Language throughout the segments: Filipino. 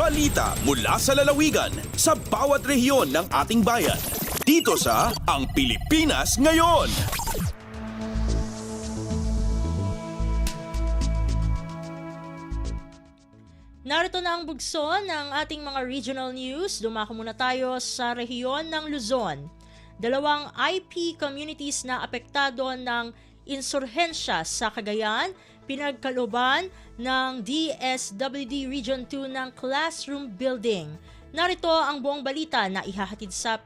Balita mula sa lalawigan sa bawat rehiyon ng ating bayan. Dito sa Ang Pilipinas Ngayon. Narito na ang bugso ng ating mga regional news. Dumako muna tayo sa rehiyon ng Luzon. Dalawang IP communities na apektado ng insurhensya sa Cagayan, pinagkalooban ng DSWD Region 2 ng classroom building. Narito ang buong balita na ihahatid sa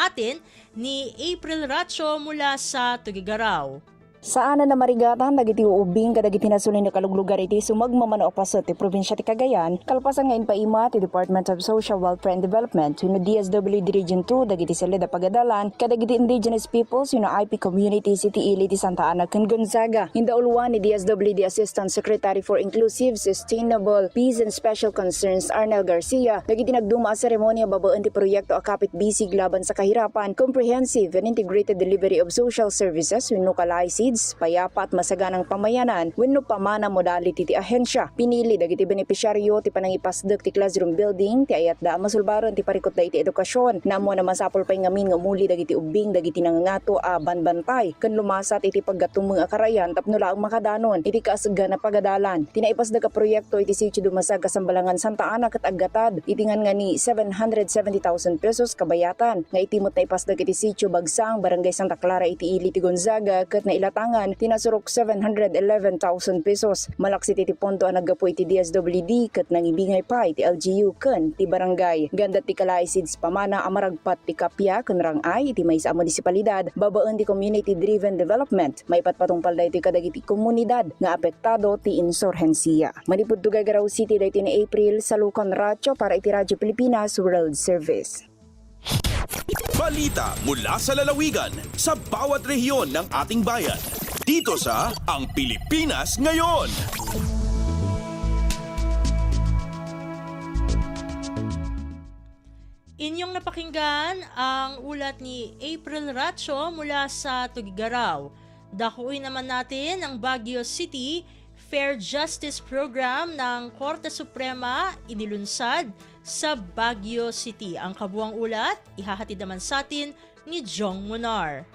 atin ni April Racho mula sa Tugigaraw. Saan na marigatan dagiti uubing kadagiti nasulin na kaluglugar iti sumagmamano pasot ti probinsya ti Cagayan kalpasan ngayon pa ima ti Department of Social Welfare and Development no DSWD Region 2 dagiti salida pagadalan kadagiti indigenous peoples no IP communities iti ili ti Santa Ana ken Gonzaga. Hindauluan ni DSWD Assistant Secretary for Inclusive, Sustainable, Peace and Special Concerns Arnel Garcia dagiti nagduma a seremonya babaan ti proyekto akapit bisig laban sa kahirapan, comprehensive and integrated delivery of social services wenno kalaisid payapa at masaganang pamayanan wenno pamana modality ti ahensya. Pinili dagiti benepisyaryo ti panangipasdek ti classroom building ti ayat da masulbaron ti parikot da iti edukasyon. Namo na masapol pay ngamin nga umuli dagiti ubing dagiti nangangato a banbantay ken lumasat iti paggatumeng a karayan tapno laang makadanon iti kaasgan na pagadalan. Tinaipasdek a proyekto iti sitio dumasag kasambalangan Santa Ana ket aggatad itingan nga ni 770,000 pesos kabayatan nga itimot na ipasdek iti sitio Bagsang Barangay Santa Clara iti ili ti Gonzaga ket nailata tinasurok 711,000 pesos. Malaksit iti pondo ang naggapo iti DSWD ket nangibingay pa iti LGU ken ti barangay. Ganda ti kalaisids pamana amaragpat ti kapya ken rangay iti maysa a munisipalidad babaan ti community driven development. Maipatpatungpal da iti kadagiti komunidad nga apektado ti insurhensiya. Manipud Tugigaraw City daytoy ni April sa Lucon Racho para iti Radyo Pilipinas World Service. Balita mula sa lalawigan sa bawat rehiyon ng ating bayan. Dito sa Ang Pilipinas Ngayon. Inyong napakinggan ang ulat ni April Racho mula sa Tugigaraw. Dakuin naman natin ang Baguio City Fair Justice Program ng Korte Suprema inilunsad sa Baguio City. Ang kabuang ulat, ihahatid naman sa atin ni Jong Munar.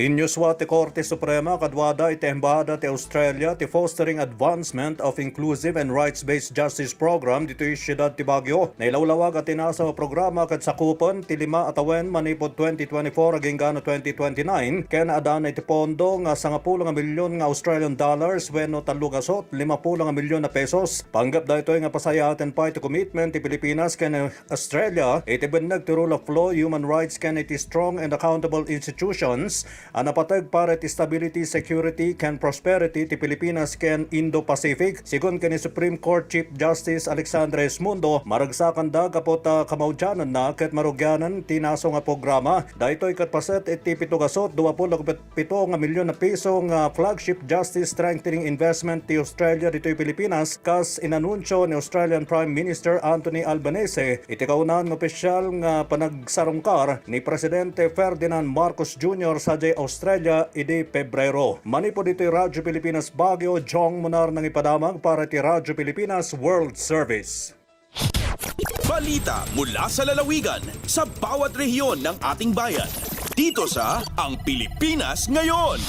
Inyuswa ti Korte Suprema kadwada iti embahada ti Australia ti Fostering Advancement of Inclusive and Rights-Based Justice Program dito yung siyudad ti Baguio. Nailawlawag at tinasa o programa kat sakupon ti 5 atawen manipod 2024 aging gano 2029 kaya naadaan iti pondo nga 10 milyon nga Australian dollars wenno talugasot 50 milyon na pesos. Panggap da ito nga pasayaten pa iti commitment ti Pilipinas ken Australia iti beneg ti rule of law, human rights ken iti strong and accountable institutions napatag para ti stability, security, ken prosperity ti Pilipinas ken Indo-Pacific. Sigon ken ni Supreme Court Chief Justice Alexandra Esmundo, maragsakan da kapot kamaudyanan na ket marugyanan ti naso nga programa. Daytoy ket paset iti pitugasot 27 nga milyon na piso nga flagship justice strengthening investment ti Australia ditoy Pilipinas kas inanunsyo ni Australian Prime Minister Anthony Albanese iti kaunan ng opisyal nga panagsarungkar ni Presidente Ferdinand Marcos Jr. sa Australia idi Pebrero. Manipod ito'y Radyo Pilipinas Baguio, Jong Munar ng ipadamag para ti Radyo Pilipinas World Service. Balita mula sa lalawigan sa bawat rehiyon ng ating bayan. Dito sa Ang Pilipinas Ngayon.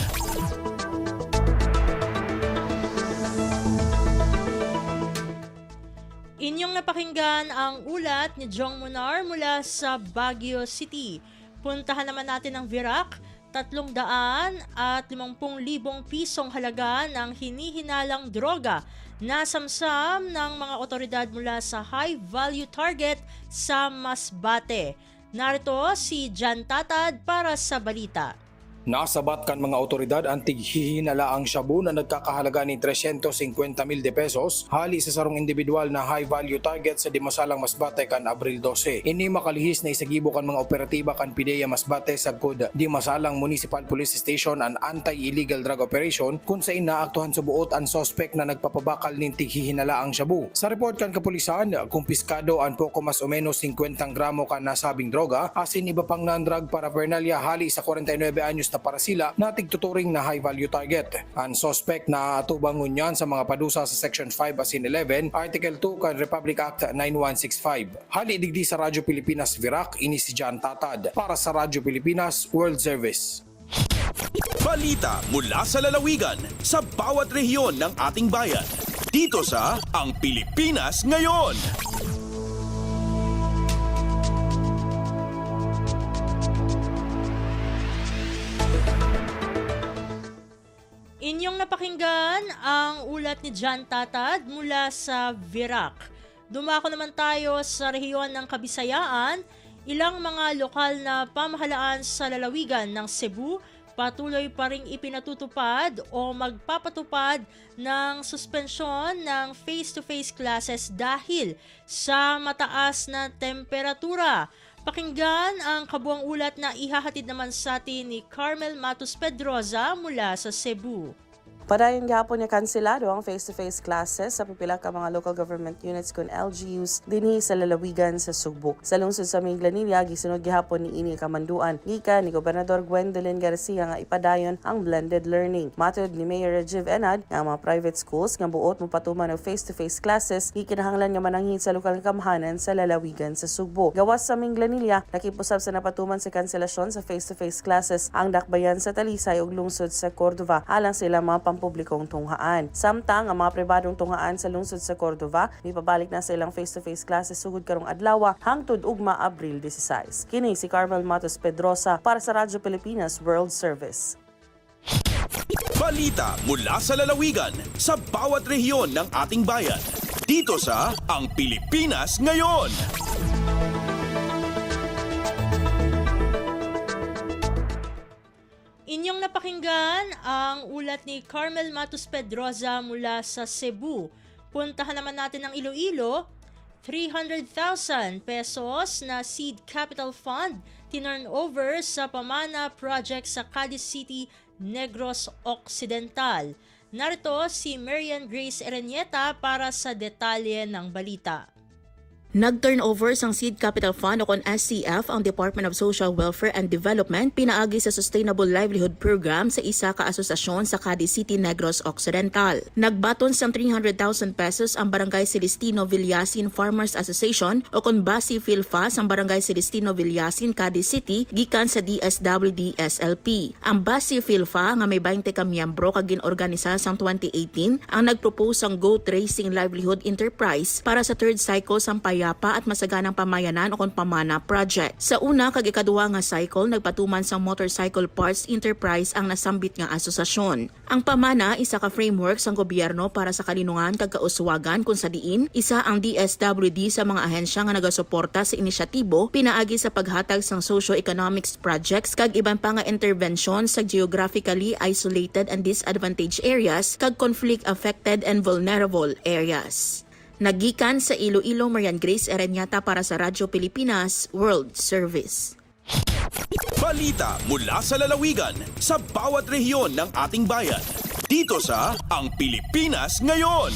Inyong napakinggan ang ulat ni Jong Munar mula sa Baguio City. Puntahan naman natin ang Virac. 350,000 pisong halaga ng hinihinalang droga na samsam ng mga otoridad mula sa high-value target sa Masbate. Narito si Jan Tatad para sa balita. Nasabat kan mga otoridad ang tighihinala ang shabu na nagkakahalaga ni 350,000 pesos hali sa sarong individual na high-value target sa Dimasalang Masbate kan Abril 12. Ini makalihis na isagibo kan mga operatiba kan PIDEA Masbate sagkod Dimasalang Municipal Police Station an anti-illegal drug operation kung sa inaaktuhan sa buot ang sospek na nagpapabakal nin tighihinala ang shabu. Sa report kan kapulisan, kumpiskado ang poko mas o menos 50 gramo kan nasabing droga asin iba pang non-drug paraphernalia hali sa 49 anyos na parasila na tigtuturing na high value target. Ang suspect na atubang ngunyan sa mga padusa sa Section 5 Basin 11, Article 2 kan Republic Act 9165. Hali digdi sa Radyo Pilipinas Virac, ini si John Tatad para sa Radyo Pilipinas World Service. Balita mula sa lalawigan sa bawat rehiyon ng ating bayan. Dito sa Ang Pilipinas Ngayon. Inyong napakinggan ang ulat ni John Tatad mula sa Virac. Dumako naman tayo sa rehiyon ng Kabisayaan. Ilang mga lokal na pamahalaan sa lalawigan ng Cebu patuloy pa ring ipinatutupad o magpapatupad ng suspensyon ng face-to-face classes dahil sa mataas na temperatura. Pakinggan ang kabuang ulat na ihahatid naman sa atin ni Carmel Matos Pedroza mula sa Cebu. Padayon gihapon niya kanselado ang face-to-face classes sa pipila ka mga local government units kun LGUs dinhi sa lalawigan sa Sugbo. Sa lungsod sa Minglanilla, gisunod gihapon ni ini kamanduan gikan ni Gobernador Gwendolyn Garcia nga ipadayon ang blended learning. Matod ni Mayor Rajiv Enad nga mga private schools nga buot mopatuman og face-to-face classes gikinahanglan nga mananghid sa lokal nga kamhanan sa lalawigan sa Sugbo. Gawas sa Minglanilla, nakipusab sa napatuman sa kanselasyon sa face-to-face classes ang dakbayan sa Talisay ug lungsod sa Cordova alang sa ilang mga publikong tunghaan. Samtang ang mga pribadong tunghaan sa lungsod sa Cordova mipabalik na sa ilang face-to-face classes sugod karong adlaw hangtod ugma Abril 16. Kini si Carmel Matos Pedroza para sa Radyo Pilipinas World Service. Balita mula sa lalawigan sa bawat rehiyon ng ating bayan. Dito sa Ang Pilipinas Ngayon. Inyong napakinggan ang ulat ni Carmel Matos Pedroza mula sa Cebu. Puntahan naman natin ang Iloilo. 300,000 pesos na seed capital fund tinurn over sa Pamana Project sa Cadiz City, Negros Occidental. Narito si Marian Grace Erenieta para sa detalye ng balita. Nag-turnover sang Seed Capital Fund o kon SCF ang Department of Social Welfare and Development pinaagi sa Sustainable Livelihood Program sa isa ka asosasyon sa Cadiz City, Negros Occidental. Nagbaton sang 300,000 pesos ang Barangay Celestino Villasin Farmers Association o kon Basi Filfa sang Barangay Celestino Villasin, Cadiz City gikan sa DSWD SLP. Ang Basi Filfa nga may 20 ka miyembro kag ginorganisa sang 2018 ang nagpropose ang Goat Racing Livelihood Enterprise para sa third cycle sang payapa at masaganang pamayanan o kon Pamana Project. Sa una kag ikaduha nga cycle nagpatuman sang Motorcycle Parts Enterprise ang nasambit nga asosasyon. Ang Pamana isa ka framework sang gobyerno para sa kalinungan kag kauswagan kung sa diin isa ang DSWD sa mga ahensya nga nagasuporta sa inisyatibo pinaagi sa paghatag sang socio-economics projects kag iban pa nga intervention sa geographically isolated and disadvantaged areas kag conflict affected and vulnerable areas. Nagikan sa Iloilo, Marian Grace Erenieta para sa Radyo Pilipinas World Service. Balita mula sa lalawigan sa bawat rehiyon ng ating bayan. Dito sa Ang Pilipinas Ngayon.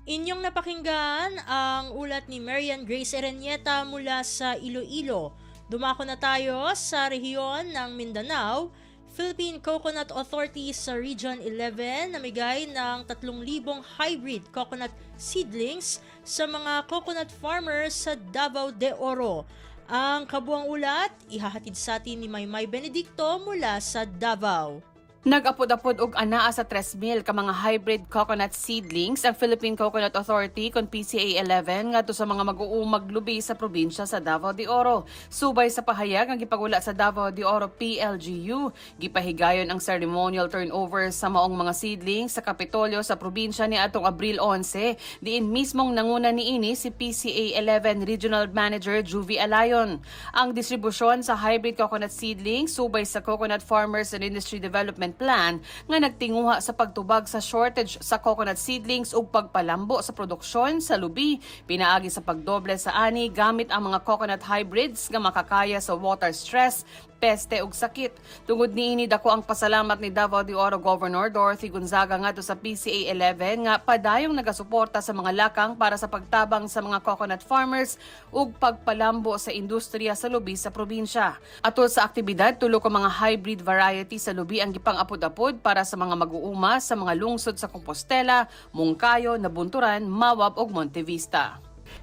Inyong napakinggan ang ulat ni Marian Grace Erenieta mula sa Iloilo. Dumako na tayo sa rehiyon ng Mindanao. Philippine Coconut Authority sa Region 11 namigay ng 3,000 hybrid coconut seedlings sa mga coconut farmers sa Davao de Oro. Ang kabuang ulat, ihahatid sa atin ni Maymay Benedicto mula sa Davao. Nag-apod-apod og anaa sa 3,000 ka mga hybrid coconut seedlings ang Philippine Coconut Authority kon PCA 11 ngadto sa mga mag-uumag lubi sa probinsya sa Davao de Oro. Subay sa pahayag nga gipagula sa Davao de Oro PLGU, gipahigayon ang ceremonial turnover sa maong mga seedlings sa Kapitolyo sa probinsya ni atong Abril 11. Diin mismong nanguna niini si PCA 11 Regional Manager Juvie Alayon. Ang distribusyon sa hybrid coconut seedlings subay sa Coconut Farmers and Industry Development Plan nga nagtinguha sa pagtubag sa shortage sa coconut seedlings ug pagpalambo sa produksyon sa lubi. Pinaagi sa pagdoble sa ani gamit ang mga coconut hybrids nga makakaya sa water stress, peste ug sakit. Tungod niini dako ang pasalamat ni Davao de Oro Governor Dorothy Gonzaga ngadto sa PCA 11 nga padayong nagasuporta sa mga lakang para sa pagtabang sa mga coconut farmers ug pagpalambo sa industriya sa lubi sa probinsya. Atol sa aktibidad, tulo ka mga hybrid variety sa lubi ang gipang-apod-apod para sa mga mag-uuma sa mga lungsod sa Compostela, Mungkayo, Nabunturan, Mawab ug Montevista.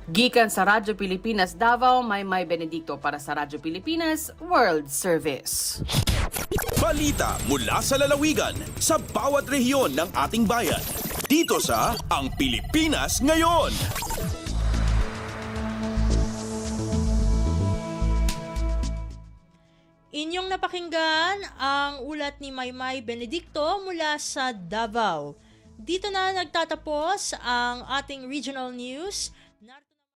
Gikan sa Radyo Pilipinas Davao, Maymay Benedicto para sa Radyo Pilipinas World Service. Balita mula sa lalawigan sa bawat rehiyon ng ating bayan. Dito sa Ang Pilipinas Ngayon. Inyong napakinggan ang ulat ni Maymay Benedicto mula sa Davao. Dito na nagtatapos ang ating regional news.